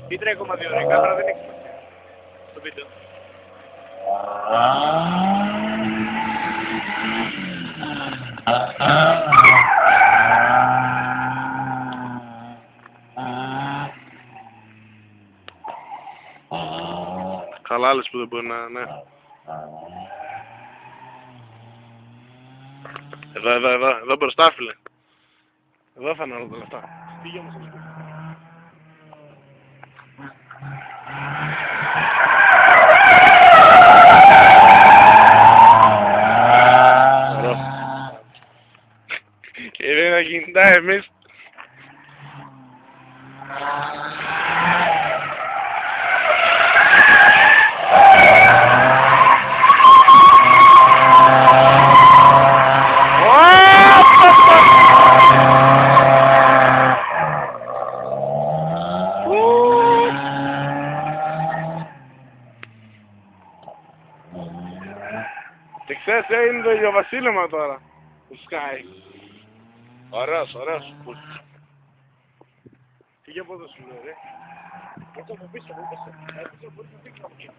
Ή 3,2 ρε, η κάμερα δεν έχει σημασία στο βίντεο. Καλά άλλες που δεν μπορεί να... ναι. Εδώ μπροστά φίλε. Εδώ θα είναι όλα τα λεφτά. Πήγε όμως αυτό. Και δεν θα κινητά εμείς. Και ξέρεις, είναι το ηλιοβασίλεμα τώρα. Το σκάει. Ωραίος, ωραίος. Πήγε από εδώ σου λέω ρε. Έτσι από πίσω μου είπες. Έτσι από πίσω μου πήγε από εκεί.